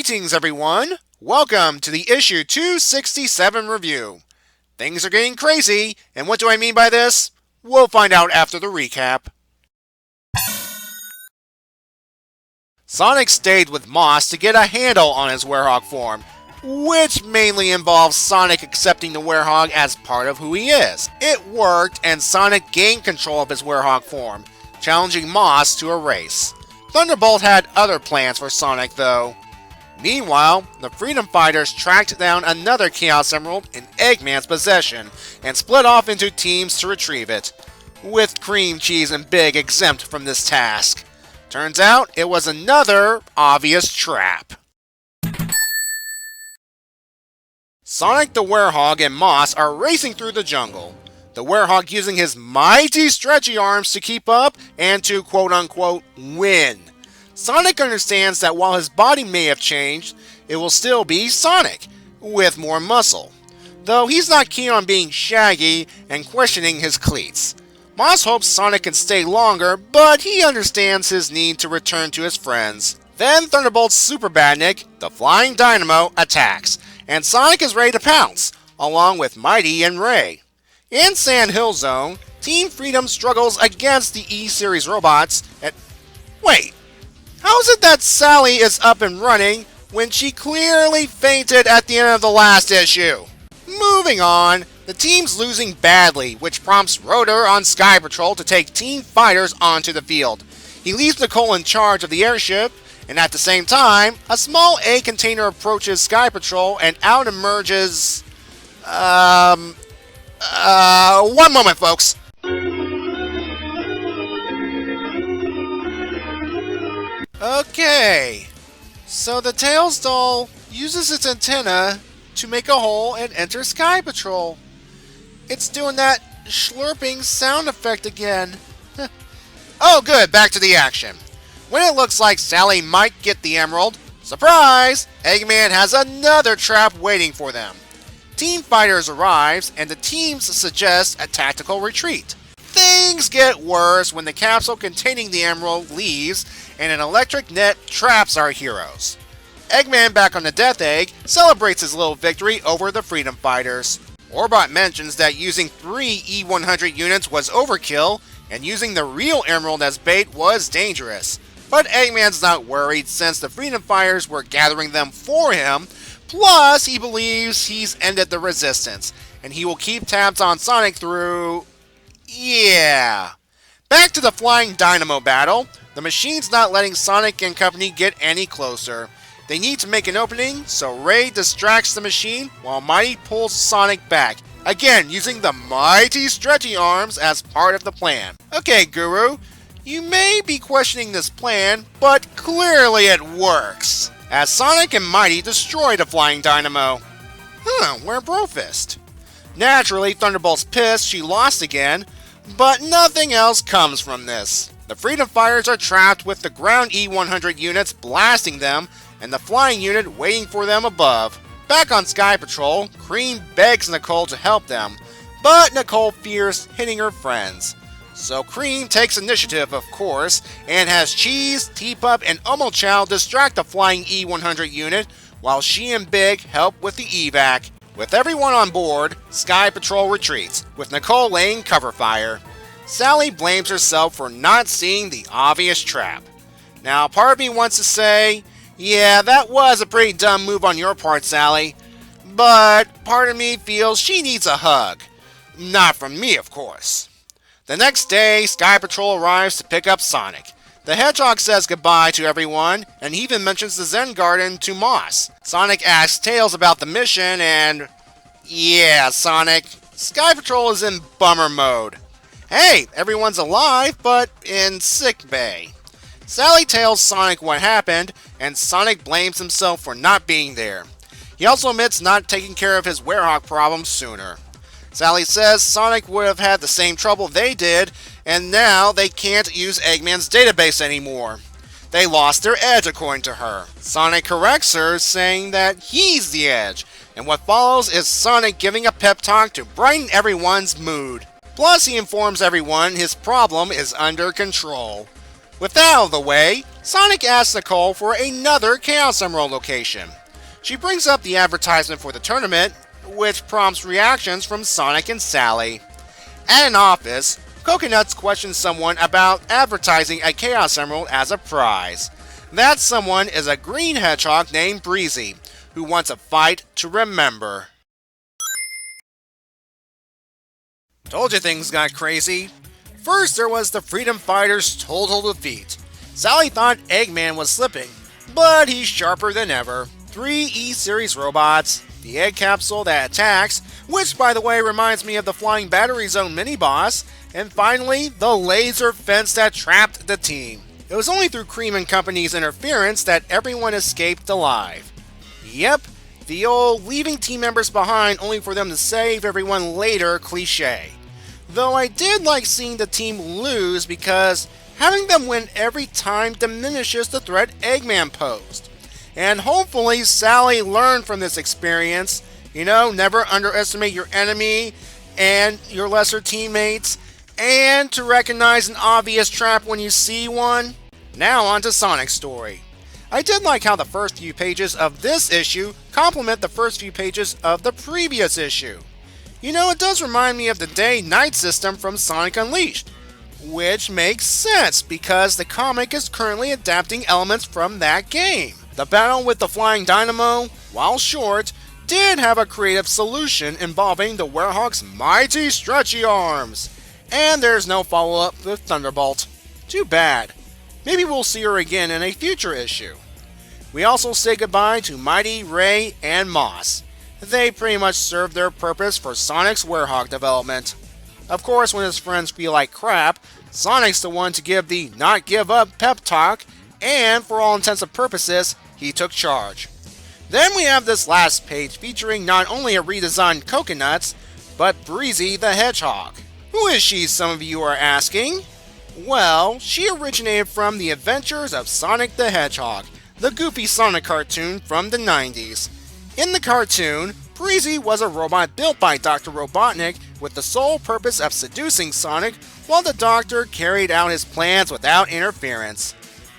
Greetings everyone! Welcome to the issue 267 review. Things are getting crazy, and what do I mean by this? We'll find out after the recap. Sonic stayed with Moss to get a handle on his Werehog form, which mainly involves Sonic accepting the Werehog as part of who he is. It worked, and Sonic gained control of his Werehog form, challenging Moss to a race. Thunderbolt had other plans for Sonic though. Meanwhile, the Freedom Fighters tracked down another Chaos Emerald in Eggman's possession and split off into teams to retrieve it, with Cream, Cheese, and Big exempt from this task. Turns out, it was another obvious trap. Sonic the Werehog and Moss are racing through the jungle, the Werehog using his mighty stretchy arms to keep up and to quote-unquote win. Sonic understands that while his body may have changed, it will still be Sonic, with more muscle, though he's not keen on being shaggy and questioning his cleats. Moss hopes Sonic can stay longer, but he understands his need to return to his friends. Then Thunderbolt's Super Badnik, the Flying Dynamo, attacks, and Sonic is ready to pounce, along with Mighty and Ray. In Sand Hill Zone, Team Freedom struggles against the E-Series robots and... Wait! How is it that Sally is up and running when she clearly fainted at the end of the last issue? Moving on, the team's losing badly, which prompts Rotor on Sky Patrol to take Team Fighters onto the field. He leaves Nicole in charge of the airship, and at the same time, a small A container approaches Sky Patrol and out emerges... one moment, folks. Okay, so the Tails doll uses its antenna to make a hole and enter Sky Patrol. It's doing that slurping sound effect again. Oh good, back to the action. When it looks like Sally might get the emerald, surprise! Eggman has another trap waiting for them. Team Fighters arrives, and the teams suggest a tactical retreat. Things get worse when the capsule containing the emerald leaves, and an electric net traps our heroes. Eggman, back on the Death Egg, celebrates his little victory over the Freedom Fighters. Orbot mentions that using 3 E100 units was overkill, and using the real emerald as bait was dangerous. But Eggman's not worried since the Freedom Fighters were gathering them for him. Plus, he believes he's ended the resistance, and he will keep tabs on Sonic through... yeah. Back to the Flying Dynamo battle. The machine's not letting Sonic and company get any closer. They need to make an opening, so Ray distracts the machine while Mighty pulls Sonic back, again using the mighty stretchy arms as part of the plan. Okay, Guru, you may be questioning this plan, but clearly it works, as Sonic and Mighty destroy the Flying Dynamo. Where Brofist? Naturally, Thunderbolt's pissed she lost again, but nothing else comes from this. The Freedom Fighters are trapped with the ground E100 units blasting them, and the flying unit waiting for them above. Back on Sky Patrol, Cream begs Nicole to help them, but Nicole fears hitting her friends. So Cream takes initiative, of course, and has Cheese, Teapup, and Omochow distract the flying E100 unit, while she and Big help with the evac. With everyone on board, Sky Patrol retreats, with Nicole laying cover fire. Sally blames herself for not seeing the obvious trap. Now, part of me wants to say, yeah, that was a pretty dumb move on your part, Sally, but part of me feels she needs a hug. Not from me, of course. The next day, Sky Patrol arrives to pick up Sonic. The Hedgehog says goodbye to everyone, and he even mentions the Zen Garden to Moss. Sonic asks Tails about the mission, and... yeah, Sonic. Sky Patrol is in bummer mode. Hey, everyone's alive, but in sick bay. Sally tells Sonic what happened, and Sonic blames himself for not being there. He also admits not taking care of his Werehog problem sooner. Sally says Sonic would have had the same trouble they did, and now they can't use Eggman's database anymore. They lost their edge, according to her. Sonic corrects her, saying that he's the edge, and what follows is Sonic giving a pep talk to brighten everyone's mood. Plus, he informs everyone his problem is under control. With that out of the way, Sonic asks Nicole for another Chaos Emerald location. She brings up the advertisement for the tournament, which prompts reactions from Sonic and Sally. At an office, Coconuts questions someone about advertising a Chaos Emerald as a prize. That someone is a green hedgehog named Breezy, who wants a fight to remember. Told you things got crazy. First, there was the Freedom Fighters' total defeat. Sally thought Eggman was slipping, but he's sharper than ever. 3 E-Series robots, the egg capsule that attacks, which by the way reminds me of the Flying Battery Zone mini-boss, and finally, the laser fence that trapped the team. It was only through Cream and Company's interference that everyone escaped alive. Yep, the old leaving team members behind only for them to save everyone later cliche. Though I did like seeing the team lose because having them win every time diminishes the threat Eggman posed. And hopefully Sally learned from this experience. Never underestimate your enemy and your lesser teammates, and to recognize an obvious trap when you see one. Now on to Sonic's story. I did like how the first few pages of this issue complement the first few pages of the previous issue. It does remind me of the day-night system from Sonic Unleashed, which makes sense because the comic is currently adapting elements from that game. The battle with the Flying Dynamo, while short, did have a creative solution involving the Werehog's mighty stretchy arms. And there's no follow-up with Thunderbolt. Too bad. Maybe we'll see her again in a future issue. We also say goodbye to Mighty, Ray, and Moss. They pretty much served their purpose for Sonic's Werehog development. Of course, when his friends feel like crap, Sonic's the one to give the not give up pep talk, and for all intents and purposes, he took charge. Then we have this last page featuring not only a redesigned Coconuts, but Breezy the Hedgehog. Who is she, some of you are asking? Well, she originated from the adventures of Sonic the Hedgehog, the goofy Sonic cartoon from the 90s. In the cartoon, Breezy was a robot built by Dr. Robotnik with the sole purpose of seducing Sonic while the Doctor carried out his plans without interference.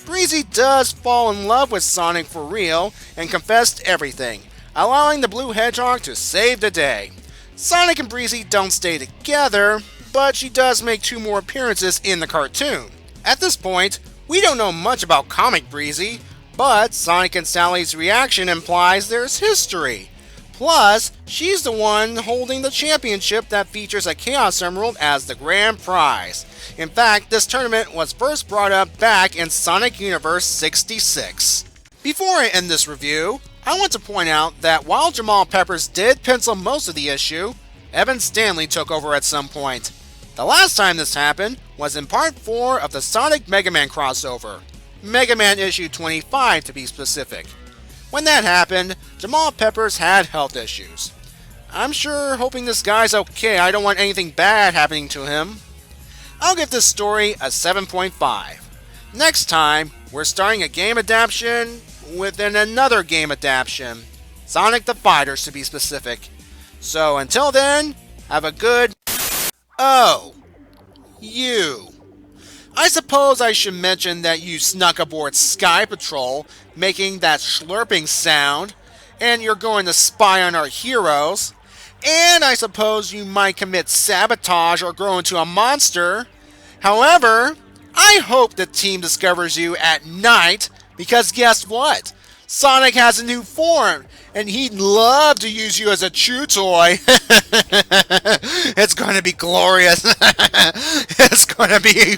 Breezy does fall in love with Sonic for real and confessed everything, allowing the Blue Hedgehog to save the day. Sonic and Breezy don't stay together, but she does make 2 more appearances in the cartoon. At this point, we don't know much about comic Breezy, but Sonic and Sally's reaction implies there's history. Plus, she's the one holding the championship that features a Chaos Emerald as the grand prize. In fact, this tournament was first brought up back in Sonic Universe 66. Before I end this review, I want to point out that while Jamal Peppers did pencil most of the issue, Evan Stanley took over at some point. The last time this happened was in Part 4 of the Sonic Megaman crossover. Megaman issue 25 to be specific. When that happened, Jamal Peppers had health issues. I'm sure hoping this guy's okay. I don't want anything bad happening to him. I'll give this story a 7.5. Next time, we're starting a game adaptation within another game adaptation. Sonic the Fighters to be specific. So until then, have a good... Oh, you. I suppose I should mention that you snuck aboard Sky Patrol, making that slurping sound, and you're going to spy on our heroes, and I suppose you might commit sabotage or grow into a monster. However, I hope the team discovers you at night, because guess what? Sonic has a new form, and he'd love to use you as a chew toy. It's going to be glorious. It's going to be...